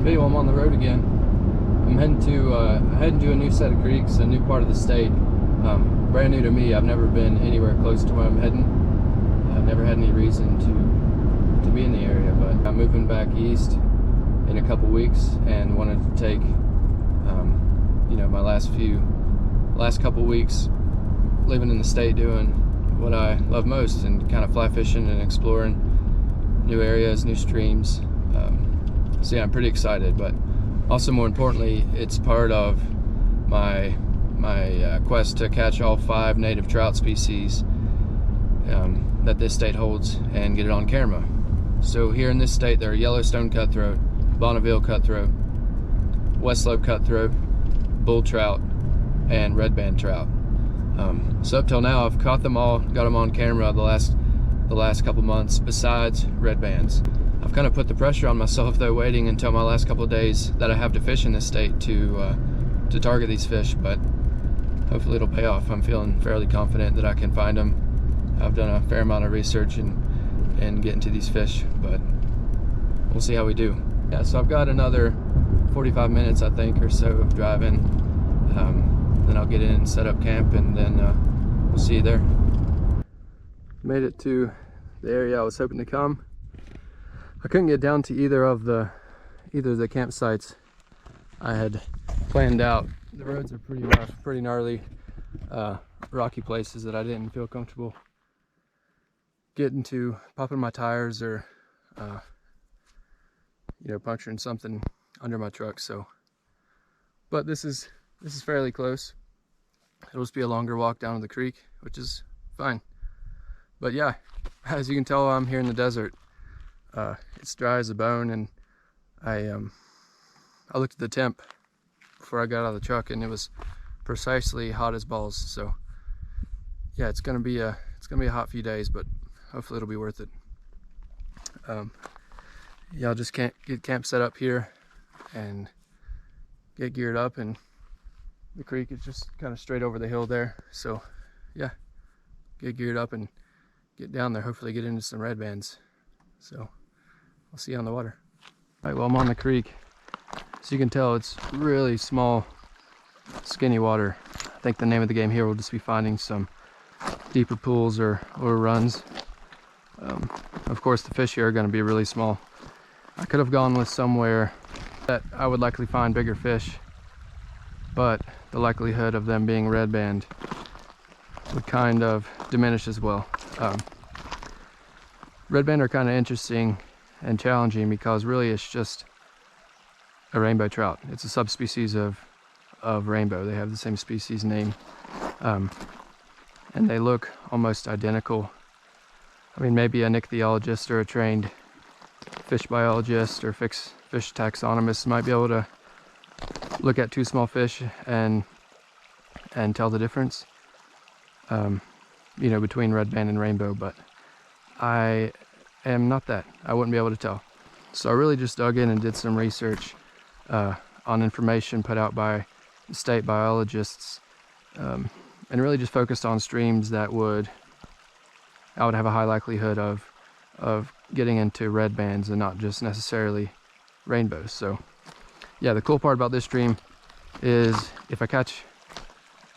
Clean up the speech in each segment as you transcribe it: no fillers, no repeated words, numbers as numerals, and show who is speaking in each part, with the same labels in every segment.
Speaker 1: Video, I'm on the road again. I'm heading to a new set of creeks, a new part of the state. Brand new to me. I've never been anywhere close to where I'm heading. I've never had any reason to be in the area, but I'm moving back east in a couple weeks and wanted to take my last couple weeks living in the state doing what I love most, and kind of fly fishing and exploring new areas, new streams. So yeah, I'm pretty excited, but also more importantly, it's part of my quest to catch all 5 native trout species that this state holds and get it on camera. So here in this state, there are Yellowstone cutthroat, Bonneville cutthroat, West Slope cutthroat, bull trout, and redband trout. So up till now, I've caught them all, got them on camera the last couple months, besides redbands. I've kind of put the pressure on myself though, waiting until my last couple of days that I have to fish in this state to target these fish, but hopefully it'll pay off. I'm feeling fairly confident that I can find them. I've done a fair amount of research and getting to these fish, but we'll see how we do. Yeah, so I've got another 45 minutes, I think, or so of driving. Then I'll get in and set up camp, and then we'll see you there. Made it to the area I was hoping to come. I couldn't get down to either of the campsites I had planned out. The roads are pretty rough, pretty gnarly, rocky places that I didn't feel comfortable getting to, popping my tires or puncturing something under my truck. So, but this is fairly close. It'll just be a longer walk down to the creek, which is fine. But yeah, as you can tell, I'm here in the desert. It's dry as a bone, and I looked at the temp before I got out of the truck, and it was precisely hot as balls. So yeah, it's gonna be a hot few days, but hopefully it'll be worth it. Yeah, I'll just get camp set up here and get geared up, and the creek is just kind of straight over the hill there. So yeah, get geared up and get down there, hopefully get into some redbands. So I'll see you on the water. All right, well, I'm on the creek. As you can tell, it's really small, skinny water. I think the name of the game here will just be finding some deeper pools or runs. Of course, the fish here are going to be really small. I could have gone with somewhere that I would likely find bigger fish, but the likelihood of them being redband would kind of diminish as well. Redband are kind of interesting and challenging because really it's just a rainbow trout. It's a subspecies of rainbow. They have the same species name, and they look almost identical. I mean, maybe a ichthyologist or a trained fish biologist or fish taxonomist might be able to look at 2 small fish and tell the difference, between redband and rainbow, but I am not that. I wouldn't be able to tell. So I really just dug in and did some research on information put out by state biologists, and really just focused on streams that I would have a high likelihood of getting into redbands and not just necessarily rainbows. So yeah, the cool part about this stream is if I catch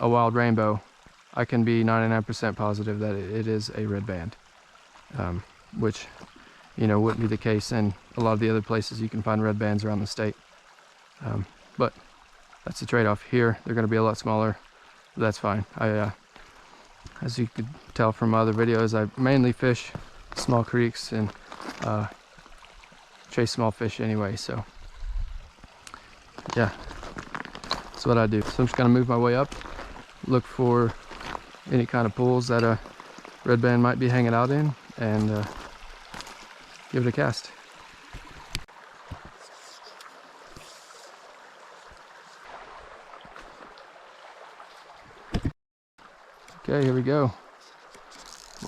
Speaker 1: a wild rainbow, I can be 99% positive that it is a redband, which wouldn't be the case in a lot of the other places you can find redbands around the state. But that's the trade-off. Here they're going to be a lot smaller, but that's fine. As you could tell from my other videos, I mainly fish small creeks and chase small fish anyway, so yeah, that's what I do. So I'm just going to move my way up, look for any kind of pools that a redband might be hanging out in, and give it a cast. Okay, here we go.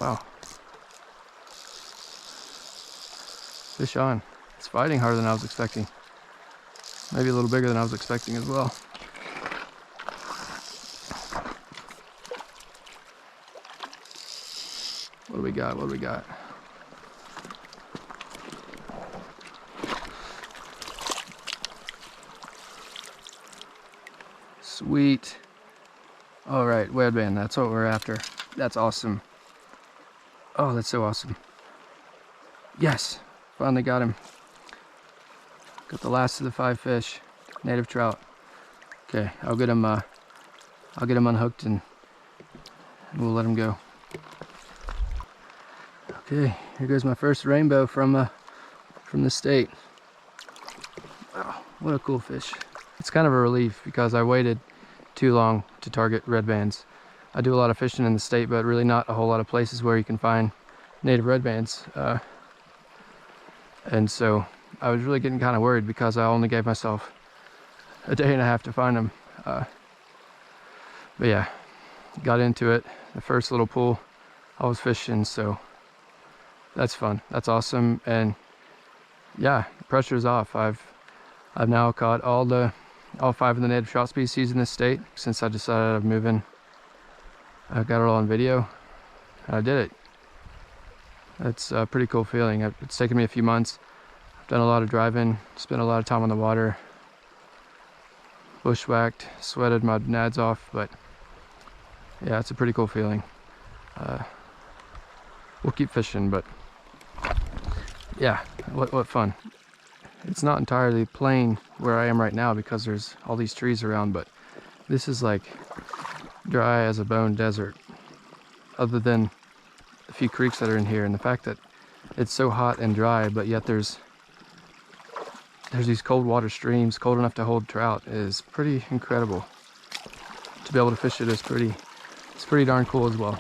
Speaker 1: Wow. Fish on. It's fighting harder than I was expecting. Maybe a little bigger than I was expecting as well. What do we got? What do we got? Sweet. All right, Redband, that's what we're after. That's awesome. Oh, that's so awesome. Yes, finally got him. Got the last of the 5 fish, native trout. Okay, I'll get him unhooked and we'll let him go. Okay, here goes my first rainbow from the state. Wow, what a cool fish. It's kind of a relief because I waited too long to target red bands. I do a lot of fishing in the state, but really not a whole lot of places where you can find native red bands. And so I was really getting kind of worried because I only gave myself a day and a half to find them. But yeah, got into it. The first little pool I was fishing, so that's fun. That's awesome. And yeah, the pressure's off. I've now caught all 5 of the native trout species in this state since I decided I'm moving. I got it all on video. I did it. It's a pretty cool feeling. It's taken me a few months. I've done a lot of driving, spent a lot of time on the water, bushwhacked, sweated my nads off, but yeah, it's a pretty cool feeling. We'll keep fishing, but yeah, what fun. It's not entirely plain where I am right now because there's all these trees around, but this is like dry as a bone desert, other than a few creeks that are in here. And the fact that it's so hot and dry, but yet there's these cold water streams, cold enough to hold trout, is pretty incredible. To be able to fish it is it's pretty darn cool as well.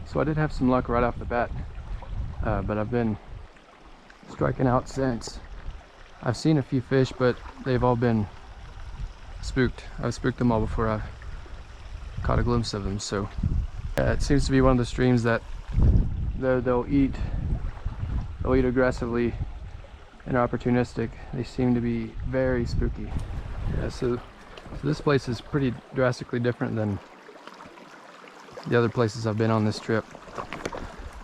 Speaker 1: So I did have some luck right off the bat, but I've been striking out since. I've seen a few fish, but they've all been spooked. I've spooked them all before I've caught a glimpse of them. So it seems to be one of the streams that they'll eat aggressively and opportunistic. They seem to be very spooky. Yeah, so this place is pretty drastically different than the other places I've been on this trip.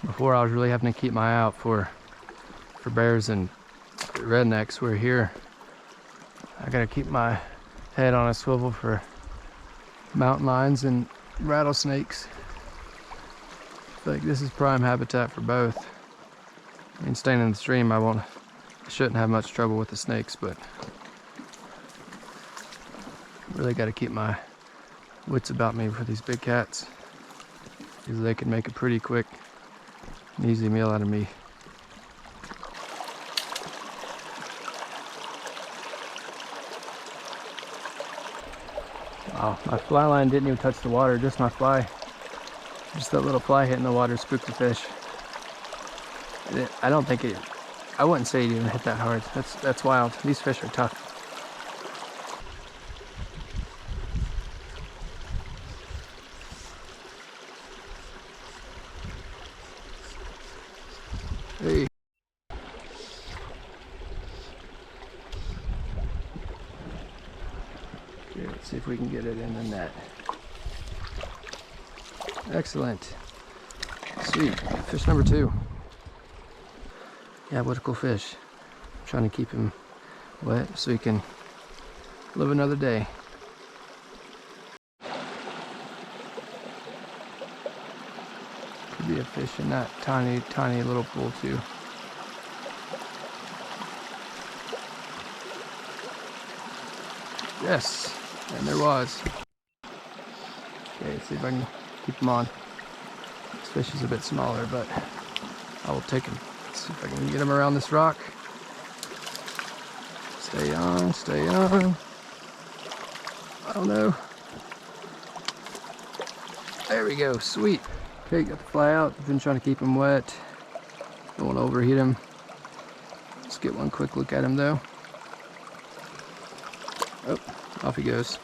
Speaker 1: Before, I was really having to keep my eye out for bears and rednecks, where here I gotta keep my head on a swivel for mountain lions and rattlesnakes. I feel like this is prime habitat for both. I mean, staying in the stream, I shouldn't have much trouble with the snakes, but really got to keep my wits about me for these big cats, because they can make a pretty quick and easy meal out of me. Wow, my fly line didn't even touch the water, just my fly. Just that little fly hitting the water spooked the fish. I wouldn't say it even hit that hard. That's wild. These fish are tough. Hey. Okay, let's see if we can get it in the net. Excellent. Sweet. Fish number 2. Yeah, what a cool fish. I'm trying to keep him wet so he can live another day. Could be a fish in that tiny, tiny little pool too. Yes, and there was. Okay, let's see if I can keep him on. This fish is a bit smaller, but I will take him. Let's see if I can get him around this rock. Stay on, stay on. Oh no. There we go, sweet. Okay, got the fly out. I've been trying to keep him wet. Don't want to overheat him. Let's get one quick look at him though. Oh, off he goes.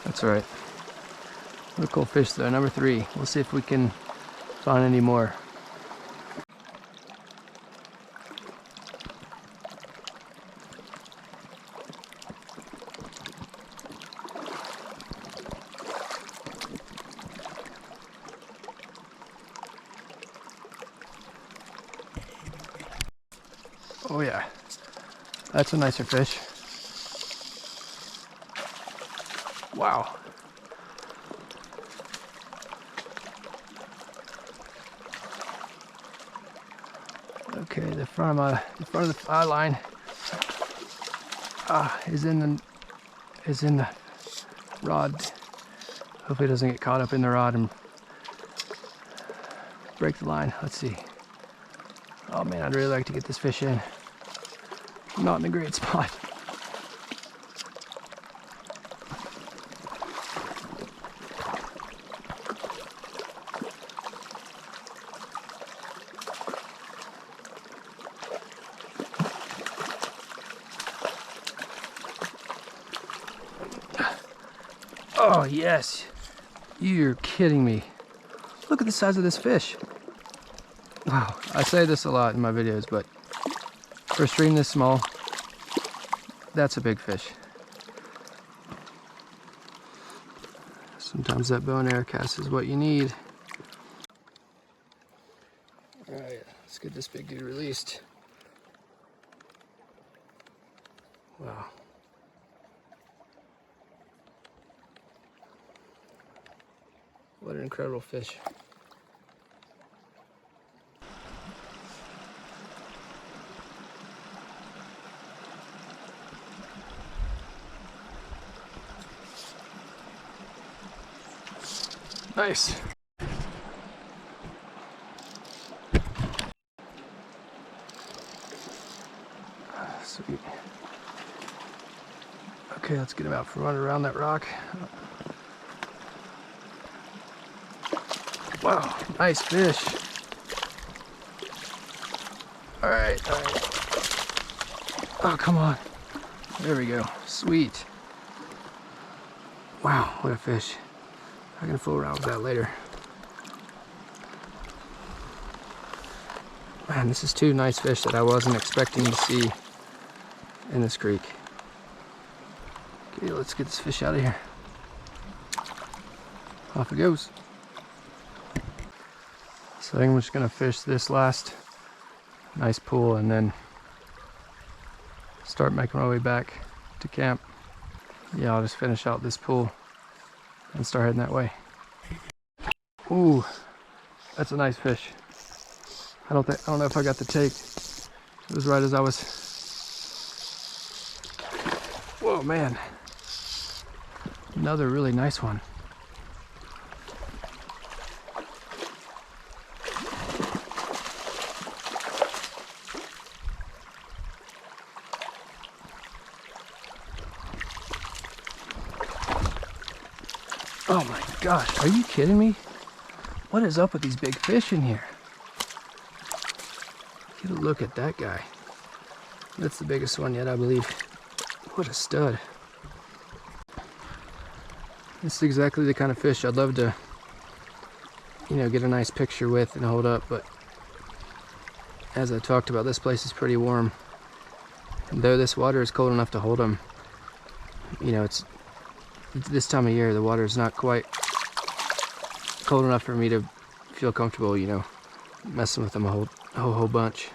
Speaker 1: That's alright. What a cool fish though, number 3. We'll see if we can find any more. Oh yeah, that's a nicer fish. Wow. Okay, the front of the eye line is in the rod. Hopefully it doesn't get caught up in the rod and break the line. Let's see. Oh man, I'd really like to get this fish in. Not in a great spot. Oh yes, you're kidding me. Look at the size of this fish. Wow, I say this a lot in my videos, but for a stream this small, that's a big fish. Sometimes that bow and arrow cast is what you need. All right, let's get this big dude released. Wow. What an incredible fish. Nice. Sweet. Okay, let's get him out from around that rock. Wow, nice fish. All right. Oh, come on. There we go. Sweet. Wow, what a fish. I can fool around with that later. Man, this is two nice fish that I wasn't expecting to see in this creek. Okay, let's get this fish out of here. Off it goes. So I think I'm just gonna fish this last nice pool and then start making my way back to camp. Yeah, I'll just finish out this pool and start heading that way. Ooh, that's a nice fish. I don't know if I got the take. It was right as I was. Whoa, man. Another really nice one. Oh my gosh, are you kidding me? What is up with these big fish in here? Get a look at that guy. That's the biggest one yet, I believe. What a stud. This is exactly the kind of fish I'd love to, you know, get a nice picture with and hold up, but as I talked about, this place is pretty warm. And though this water is cold enough to hold them, you know, it's this time of year, the water is not quite cold enough for me to feel comfortable, you know, messing with them a whole bunch.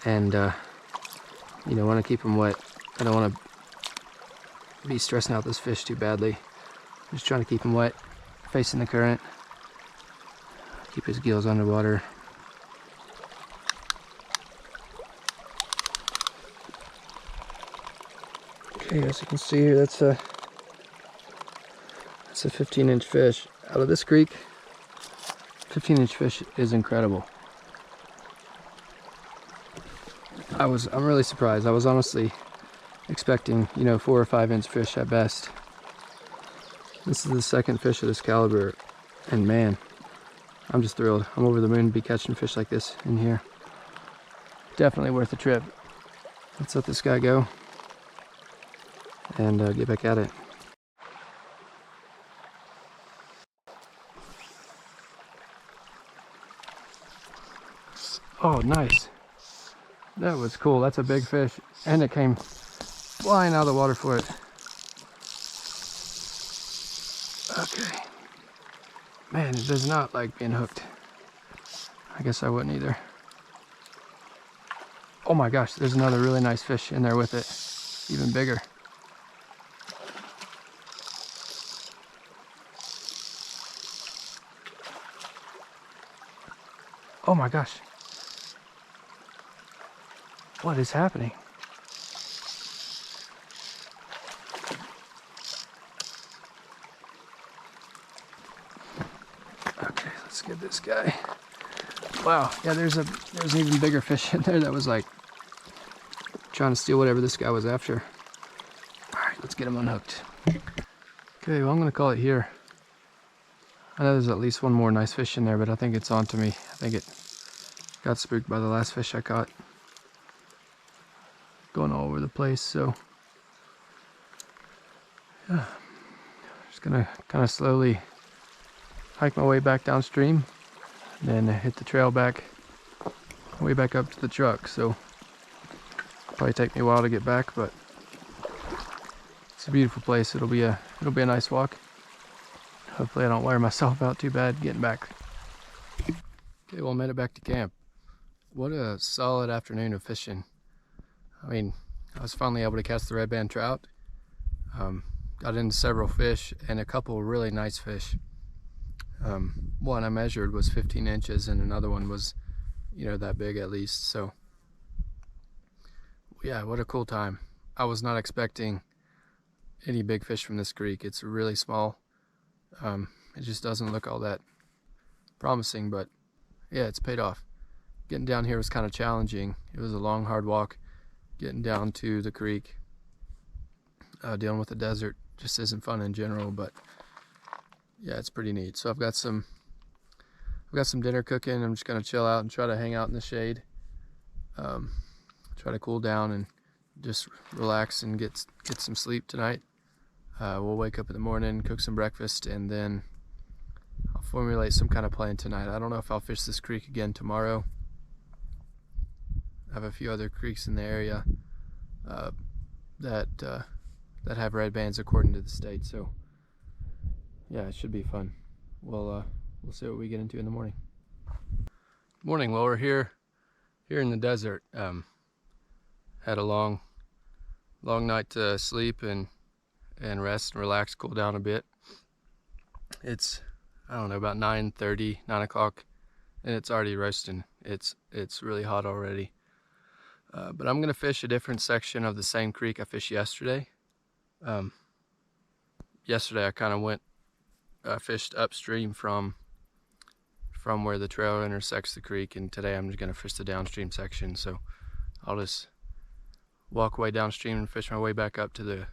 Speaker 1: And you know, want to keep them wet. I don't want to be stressing out this fish too badly. Just trying to keep him wet, facing the current, keep his gills underwater. Okay, as you can see here, that's a 15-inch fish. Out of this creek, 15-inch fish is incredible. I'm really surprised. I was honestly expecting, you know, 4 or 5-inch fish at best. This is the second fish of this caliber, and man, I'm just thrilled. I'm over the moon to be catching fish like this in here. Definitely worth the trip. Let's let this guy go and get back at it. Oh, nice. That was cool. That's a big fish, and it came flying out of the water for it. Okay. Man, it does not like being hooked. I guess I wouldn't either. Oh my gosh, there's another really nice fish in there with it. Even bigger. Oh my gosh. What is happening? Okay, let's get this guy. Wow, yeah, there's an even bigger fish in there that was like trying to steal whatever this guy was after. All right, let's get him unhooked. Okay, well, I'm gonna call it here. I know there's at least one more nice fish in there, but I think it's on to me. I think it got spooked by the last fish I caught. Going all over the place, so yeah. Just gonna kind of slowly hike my way back downstream, and then hit the trail back, way back up to the truck. So probably take me a while to get back, but it's a beautiful place. It'll be a nice walk. Hopefully I don't wear myself out too bad getting back. Okay, well, I made it back to camp. What a solid afternoon of fishing. I mean, I was finally able to catch the redband trout. Got into several fish and a couple of really nice fish. One I measured was 15 inches and another one was, you know, that big at least. So yeah, what a cool time. I was not expecting any big fish from this creek. It's really small. It just doesn't look all that promising, but yeah, it's paid off. Getting down here was kind of challenging. It was a long, hard walk getting down to the creek. Dealing with the desert just isn't fun in general, but yeah, it's pretty neat. So I've got some dinner cooking. I'm just gonna chill out and try to hang out in the shade. Try to cool down and just relax and get some sleep tonight. We'll wake up in the morning, cook some breakfast, and then I'll formulate some kind of plan tonight. I don't know if I'll fish this creek again tomorrow. I have a few other creeks in the area that have red bands according to the state. So yeah, it should be fun. We'll see what we get into in the morning. Morning. Well, we're here in the desert. Had a long night to sleep and rest and relax, cool down a bit. It's, I don't know, about 9:30, 9 o'clock, and it's already roasting. It's really hot already. But I'm gonna fish a different section of the same creek I fished yesterday. Yesterday I kind of went fished upstream from where the trail intersects the creek, and today I'm just gonna fish the downstream section. So I'll just walk way downstream and fish my way back up to the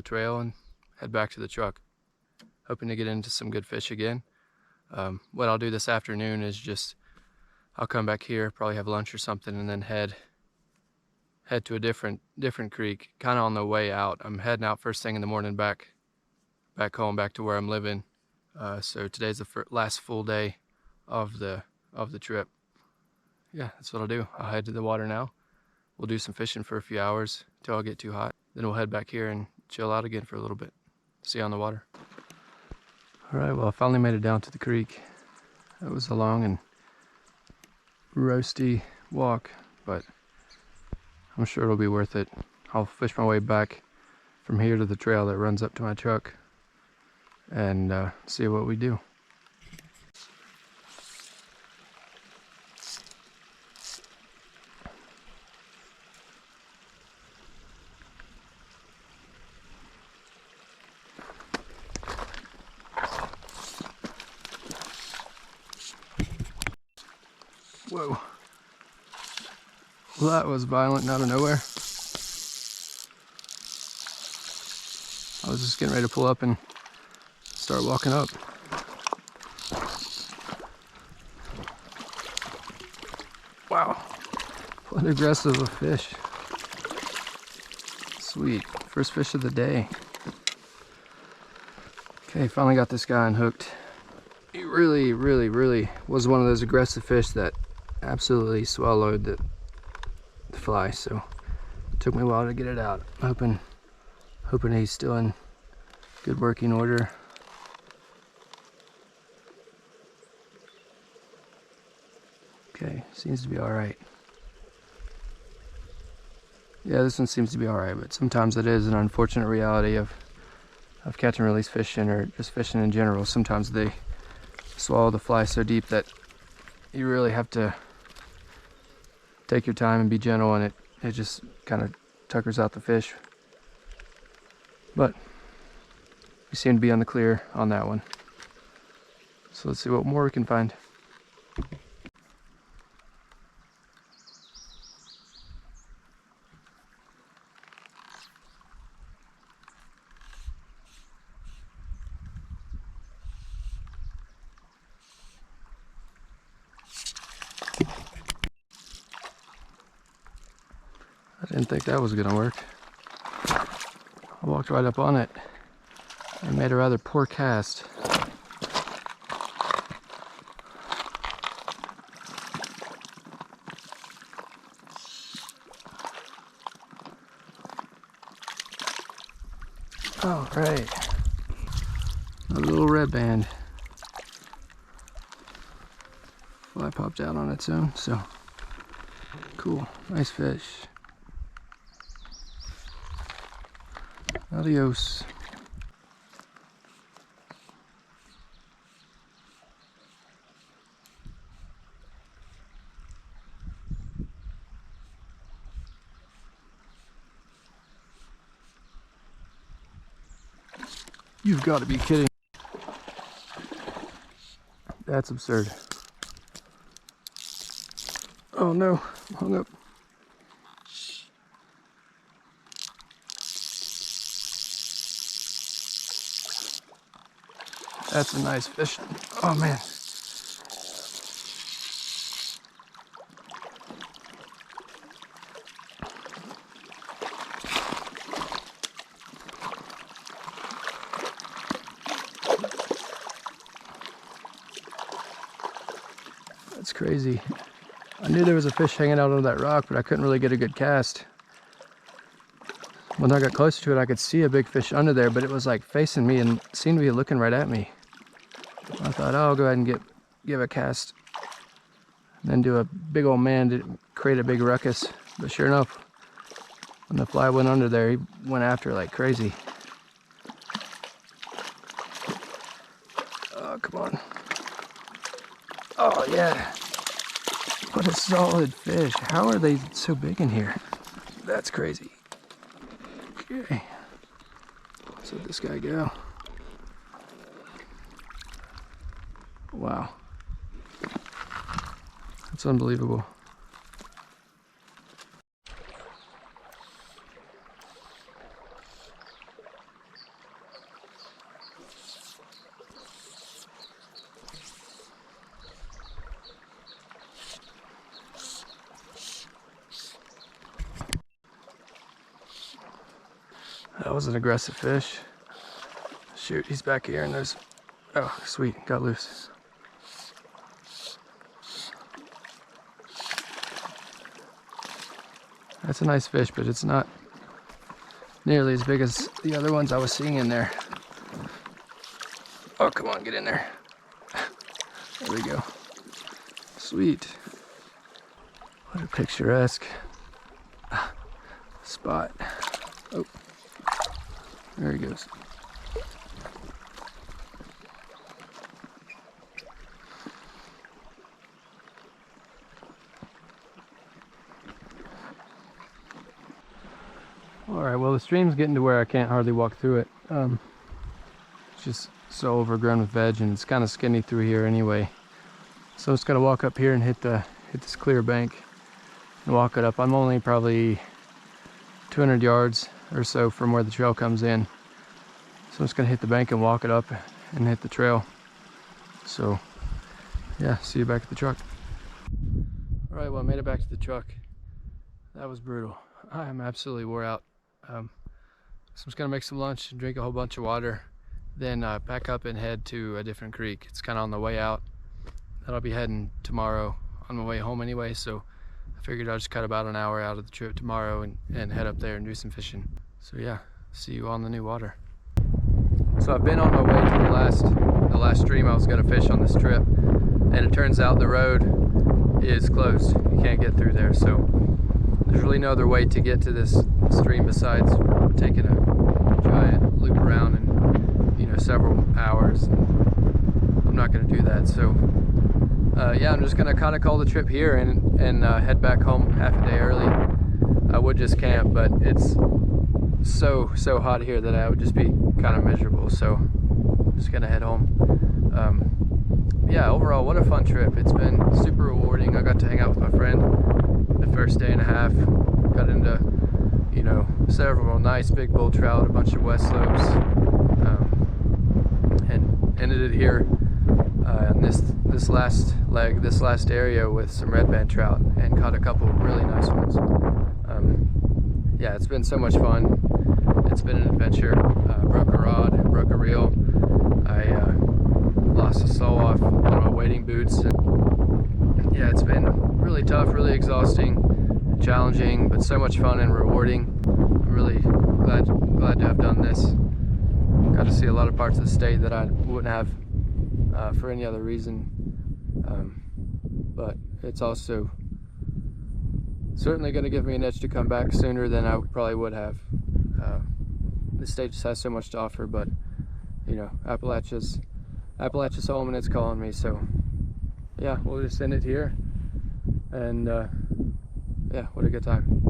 Speaker 1: trail and head back to the truck, hoping to get into some good fish again. What I'll do this afternoon is just I'll come back here, probably have lunch or something, and then head to a different creek, kind of on the way out. I'm heading out first thing in the morning back home, back to where I'm living. So today's the last full day of the trip. Yeah, that's what I'll do. I'll head to the water now. We'll do some fishing for a few hours until I get too hot. Then we'll head back here and chill out again for a little bit. See you on the water. All right, well, I finally made it down to the creek. It was a long and roasty walk, but I'm sure it'll be worth it. I'll fish my way back from here to the trail that runs up to my truck and see what we do. Whoa. Well, that was violent and out of nowhere. I was just getting ready to pull up and start walking up. Wow, what aggressive a fish. Sweet, first fish of the day. Okay, finally got this guy unhooked. He really was one of those aggressive fish that absolutely swallowed the fly, so it took me a while to get it out. Hoping he's still in good working order. Okay, seems to be all right. Yeah, this one seems to be all right, but sometimes it is an unfortunate reality of catch and release fishing, or just fishing in general. Sometimes they swallow the fly so deep that you really have to take your time and be gentle, and it just kind of tuckers out the fish. But we seem to be on the clear on that one. So let's see what more we can find. I didn't think that was gonna work. I walked right up on it and made a rather poor cast. All right, a little red band. Fly popped out on its own, so cool, nice fish. Adios. You've got to be kidding. That's absurd. Oh no, hung up. That's a nice fish. Oh man. That's crazy. I knew there was a fish hanging out on that rock, but I couldn't really get a good cast. When I got closer to it, I could see a big fish under there, but it was like facing me and seemed to be looking right at me. I thought, oh, I'll go ahead and give a cast, and then do a big old man to create a big ruckus. But sure enough, when the fly went under there, he went after it like crazy. Oh, come on. Oh, yeah. What a solid fish. How are they so big in here? That's crazy. Okay. Let's let this guy go. Wow. That's unbelievable. That was an aggressive fish. Shoot, he's back here and there's... Oh, sweet, got loose. That's a nice fish, but it's not nearly as big as the other ones I was seeing in there. Oh, come on, get in there. There we go. Sweet. What a picturesque spot. Oh, there he goes. Alright, well the stream's getting to where I can't hardly walk through it. It's just so overgrown with veg and it's kind of skinny through here anyway. So it's got to walk up here and hit this clear bank and walk it up. I'm only probably 200 yards or so from where the trail comes in. So I'm just going to hit the bank and walk it up and hit the trail. So yeah, see you back at the truck. Alright, well I made it back to the truck. That was brutal. I am absolutely wore out. So I'm just gonna make some lunch and drink a whole bunch of water, then pack up and head to a different creek. It's kind of on the way out. I'll be heading tomorrow on my way home anyway, so I figured I'll just cut about an hour out of the trip tomorrow and head up there and do some fishing. So yeah, see you on the new water. So I've been on my way to the last stream I was gonna fish on this trip, and it turns out the road is closed. You can't get through there, so there's really no other way to get to this stream besides taking a giant loop around and, you know, several hours. I'm not going to do that, so yeah, I'm just gonna kind of call the trip here and head back home half a day early. I would just camp, but it's so hot here that I would just be kind of miserable. So I'm just gonna head home. Yeah, overall, what a fun trip. It's been super rewarding. I got to hang out with my friend the first day and a half. Got into, you know, several nice big bull trout, a bunch of west slopes, and ended it here in this last leg, this last area with some redband trout, and caught a couple of really nice ones. Yeah, it's been so much fun. It's been an adventure. Broke a rod, broke a reel. I lost a sole off one of my wading boots. And yeah, it's been really tough, really exhausting, challenging, but so much fun and rewarding. I'm really glad to have done this. Got to see a lot of parts of the state that I wouldn't have for any other reason. But it's also certainly going to give me an edge to come back sooner than I probably would have. The state just has so much to offer, but you know, Appalachia's home and it's calling me. So yeah, we'll just end it here, and yeah, what a good time.